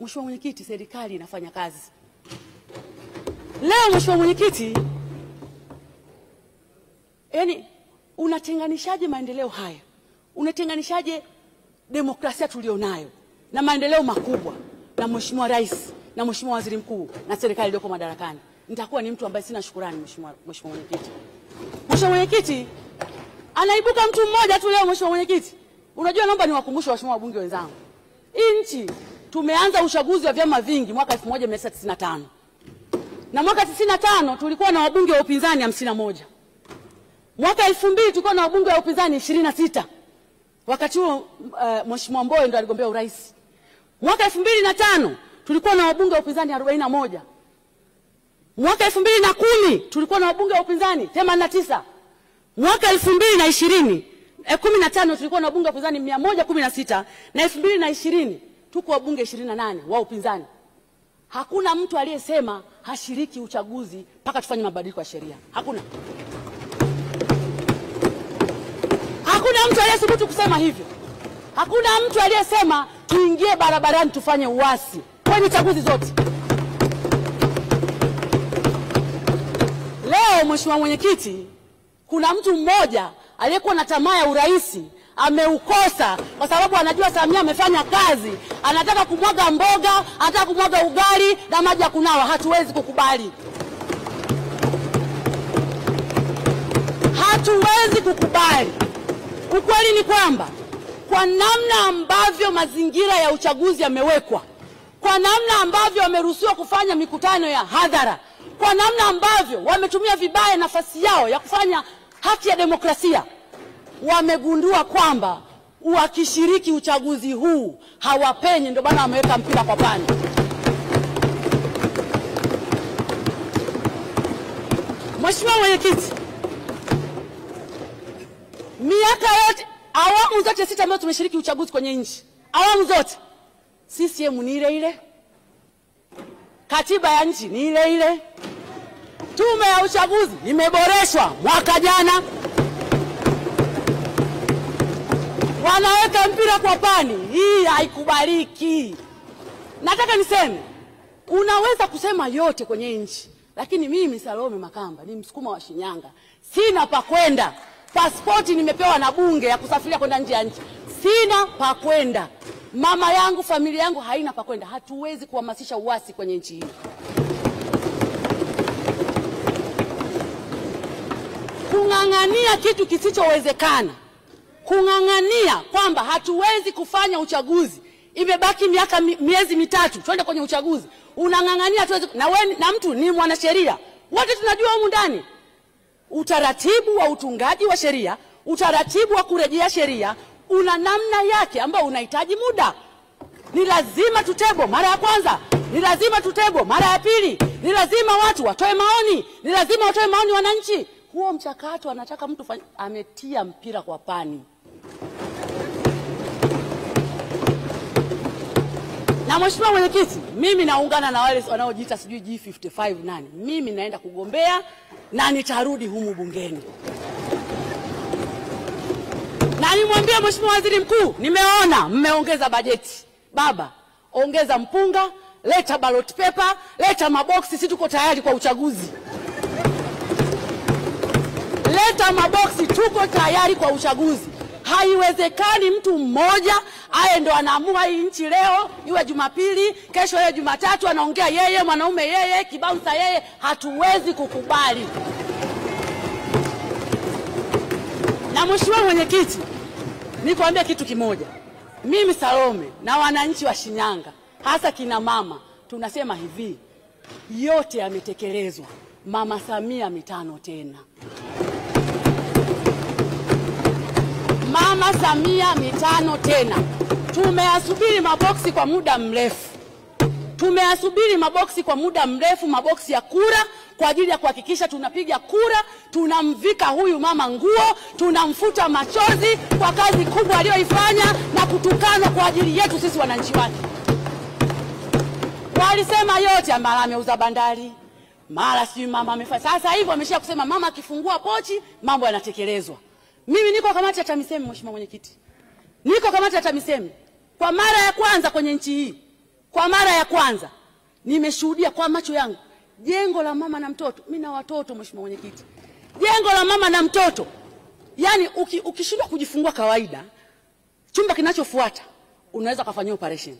Mheshimiwa Mwenyekiti, serikali inafanya kazi. Leo Mheshimiwa Mwenyekiti, yani unatenganishaje maendeleo haya? Unatenganishaje demokrasia tulionayo na maendeleo makubwa na Mheshimiwa Rais na Mheshimiwa Waziri Mkuu na serikali iliyoko madarakani? Nitakuwa ni mtu ambaye sina shukrani Mheshimiwa Mwenyekiti. Mheshimiwa Mwenyekiti, anaibuka mtu mmoja tu leo Mheshimiwa Mwenyekiti. Unajua, naomba niwakumbushe Waheshimiwa wabunge wenzangu. Hii nchi tumeanza uchaguzi wa vyama vingi mwaka 1995. Na mwaka 95 tulikuwa na wabunge wa upinzani 51. Mwaka 2000 tulikuwa na wabunge wa upinzani 26. Wakati huo Mheshimiwa Mbowe ndo aligombea urais. Mwaka 2005 tulikuwa na wabunge wa upinzani 41. Mwaka 2010 tulikuwa na wabunge wa upinzani 89. Mwaka 2015 tulikuwa na wabunge wa upinzani 116 na 2020 tuko wabunge 28 wa upinzani. Hakuna mtu aliyesema hashiriki uchaguzi mpaka tufanye mabadiliko ya sheria. Hakuna. Hakuna mtu aliyethubutu kusema hivyo. Hakuna mtu aliyesema tuingie barabarani tufanye uasi kwenye chaguzi zote. Leo Mheshimiwa Mwenyekiti, kuna mtu mmoja aliyekuwa na tamaa ya urais ameukosa kwa sababu anajua Samia amefanya kazi, anataka kumwaga mboga, anataka kumwaga ugali na maji ya kunawa. Hatuwezi kukubali. Hatuwezi kukubali. Ukweli ni kwamba kwa namna ambavyo mazingira ya uchaguzi yamewekwa, kwa namna ambavyo wameruhusiwa kufanya mikutano ya hadhara, kwa namna ambavyo wametumia vibaya nafasi yao ya kufanya haki ya demokrasia, wamegundua kwamba wakishiriki uchaguzi huu hawapenyi, ndio bana wameweka mpira kwa pani. Mheshimiwa Mwenyekiti, miaka yote, awamu zote 6 ambazo tumeshiriki uchaguzi kwenye nchi, awamu zote CCM ni ile ile, katiba ya nchi ni ile ile, tume ya uchaguzi imeboreshwa mwaka jana. Wanaweka mpira kwa pani. Hii haikubaliki. Nataka niseme, unaweza kusema yote kwenye nchi, lakini mimi Salome Makamba ni Msukuma wa Shinyanga, sina pa kwenda. Pasipoti nimepewa na bunge ya kusafiria kwenda nje ya nchi, sina pa kwenda. Mama yangu, familia yangu haina pa kwenda. Hatuwezi kuhamasisha uasi kwenye nchi hii. Kung'ang'ania kitu kisichowezekana, kung'ang'ania kwamba hatuwezi kufanya uchaguzi, imebaki miezi mitatu twende kwenye uchaguzi, unang'ang'ania hatuwezi. Na mtu ni mwanasheria, wote tunajua humu ndani utaratibu wa utungaji wa sheria, utaratibu wa kurejea sheria una namna yake ambao unahitaji muda. Ni lazima tutebo mara ya kwanza, ni lazima tutebo mara ya pili, ni lazima watu watoe maoni, ni lazima watoe maoni wananchi. Huo mchakato anataka mtu ametia mpira kwa pani. Na Mheshimiwa Mwenyekiti, mimi naungana na wale wanaojiita sijui G55 nani. Mimi naenda kugombea na nitarudi humu bungeni. Na nimwambie Mheshimiwa Waziri Mkuu, nimeona mmeongeza bajeti. Baba, ongeza mpunga, leta ballot paper, leta maboksi, sisi tuko tayari kwa uchaguzi. Leta maboksi, tuko tayari kwa uchaguzi. Haiwezekani mtu mmoja aye ndo anaamua hii nchi leo, iwe Jumapili, kesho iwe Jumatatu, anaongea yeye, mwanaume yeye, kibaunsa yeye. Hatuwezi kukubali. Na Mheshimiwa Mwenyekiti, nikwambia kitu kimoja. Mimi Salome na wananchi wa Shinyanga, hasa kina mama, tunasema hivi, yote yametekelezwa. Mama Samia mitano tena. Mama Samia mitano tena. Tumeyasubiri maboksi kwa muda mrefu. Tumeyasubiri maboksi kwa muda mrefu, maboksi ya kura kwa ajili ya kuhakikisha tunapiga kura, tunamvika huyu mama nguo, tunamfuta machozi kwa kazi kubwa aliyoifanya na kutukana kwa ajili yetu sisi wananchi wake. Walisema yote, mara ameuza bandari, mara si mama amefanya. Sasa hivi wameshia kusema mama akifungua pochi mambo yanatekelezwa. Mimi niko kamati ya TAMISEMI Mheshimiwa Mwenyekiti. Niko kamati ya TAMISEMI. Kwa mara ya kwanza kwenye nchi hii Kwa mara ya kwanza nimeshuhudia kwa macho yangu jengo la mama na mtoto. Mimi na watoto, mheshimiwa mwenyekiti. Jengo la mama na mtoto. Yaani ukishindwa kujifungua kawaida, chumba kinachofuata unaweza kufanyia operation.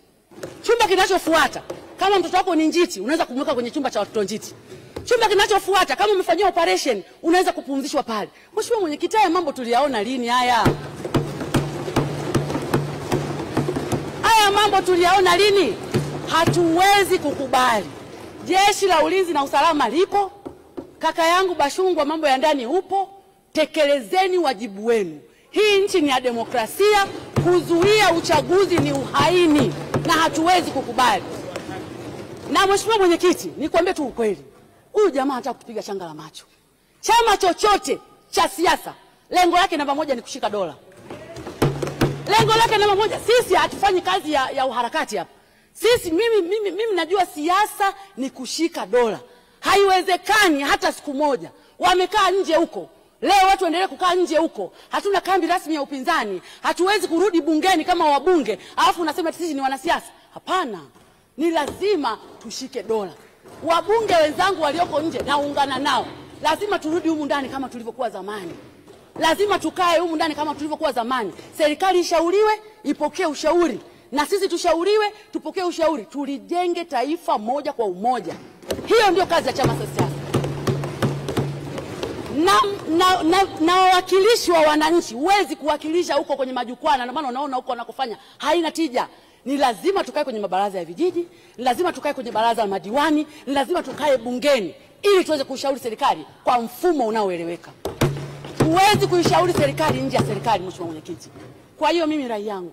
Chumba kinachofuata kama mtoto wako ni njiti, unaweza kumweka kwenye chumba cha watoto njiti. Chumba kinachofuata kama umefanyia operation, unaweza kupumzishwa pale. Mheshimiwa mwenyekiti, haya mambo tuliyaona lini haya? Haya mambo tuliyaona lini? Hatuwezi kukubali. Jeshi la Ulinzi na Usalama lipo. Kaka yangu Bashungwa, mambo ya ndani upo. Tekelezeni wajibu wenu. Hii nchi ni ya demokrasia. Kuzuia uchaguzi ni uhaini na hatuwezi kukubali. Na mheshimiwa mwenyekiti, nikwambie tu ukweli. Huyu jamaa anataka kutupiga changa la macho. Chama chochote cha siasa lengo lake namba moja ni kushika dola. Lengo lake namba moja. Sisi hatufanyi kazi ya uharakati hapa. Sisi mimi najua siasa ni kushika dola. Haiwezekani hata siku moja. Wamekaa nje huko. Leo watu waendelee kukaa nje huko. Hatuna kambi rasmi ya upinzani. Hatuwezi kurudi bungeni kama wabunge. Alafu unasema sisi ni wanasiasa. Hapana. Ni lazima tushike dola. Wabunge wenzangu walioko nje naungana nao. Lazima turudi humu ndani kama tulivyokuwa zamani. Lazima tukae humu ndani kama tulivyokuwa zamani. Serikali ishauriwe, ipokee ushauri. Na sisi tushauriwe, tupokee ushauri. Tulijenge taifa moja kwa umoja. Hiyo ndio kazi ya chama cha siasa. Na wawakilishi wa wananchi, huwezi kuwakilisha huko kwenye majukwaa, na maana unaona huko wanakofanya haina tija. Ni lazima tukae kwenye mabaraza ya vijiji, ni lazima tukae kwenye baraza la madiwani, ni lazima tukae bungeni ili tuweze kushauri serikali kwa mfumo unaoeleweka. Huwezi kuishauri serikali nje ya serikali, mheshimiwa mwenyekiti. Kwa hiyo mimi rai yangu,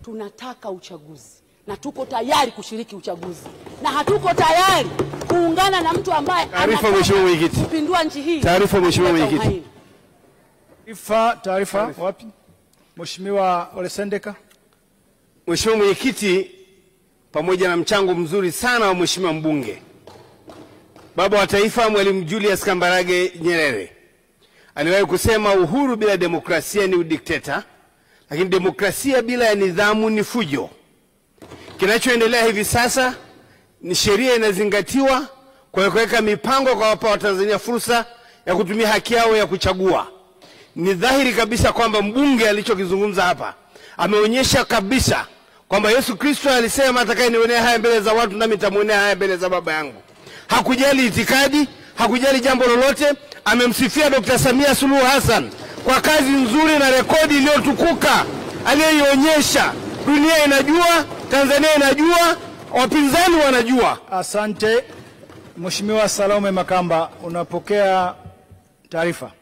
tunataka uchaguzi na tuko tayari kushiriki uchaguzi, na hatuko tayari kuungana na mtu ambaye anataka kupindua nchi hii. Taarifa mheshimiwa mwenyekiti. Taarifa wapi? Mheshimiwa Ole Sendeka. Mheshimiwa mwenyekiti, pamoja na mchango mzuri sana wa mheshimiwa mbunge, baba wa taifa Mwalimu Julius Kambarage Nyerere aliwahi kusema uhuru bila demokrasia ni udikteta, lakini demokrasia bila ya nidhamu ni fujo. Kinachoendelea hivi sasa ni sheria inazingatiwa kwa kuweka mipango kwa wapa wa Tanzania fursa ya kutumia haki yao ya kuchagua. Ni dhahiri kabisa kwamba mbunge alichokizungumza hapa ameonyesha kabisa kwamba Yesu Kristo alisema atakayenionea haya mbele za watu nami nitamuonea haya mbele za Baba yangu. Hakujali itikadi, hakujali jambo lolote. Amemsifia Dr. Samia Suluhu Hassan kwa kazi nzuri na rekodi iliyotukuka aliyoionyesha. Dunia inajua, Tanzania inajua, wapinzani wanajua. Asante. Mheshimiwa Salome Makamba, unapokea taarifa.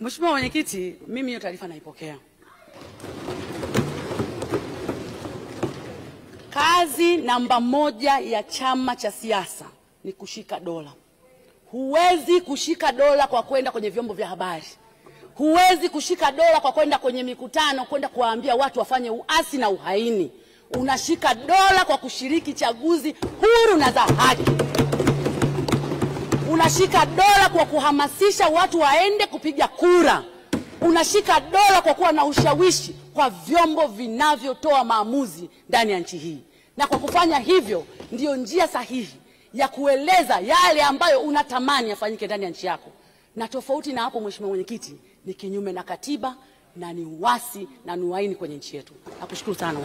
Mheshimiwa mwenyekiti, mimi hiyo taarifa naipokea. Kazi namba moja ya chama cha siasa ni kushika dola. Huwezi kushika dola kwa kwenda kwenye vyombo vya habari. Huwezi kushika dola kwa kwenda kwenye mikutano, kwenda kuwaambia watu wafanye uasi na uhaini. Unashika dola kwa kushiriki chaguzi huru na za haki. Unashika dola kwa kuhamasisha watu waende kupiga kura. Unashika dola kwa kuwa na ushawishi kwa vyombo vinavyotoa maamuzi ndani ya nchi hii. Na kwa kufanya hivyo ndiyo njia sahihi ya kueleza yale ambayo unatamani yafanyike ndani ya nchi yako. Na tofauti na hapo, mheshimiwa mwenyekiti, ni kinyume na katiba na ni uasi na ni uhaini kwenye nchi yetu. Nakushukuru sana.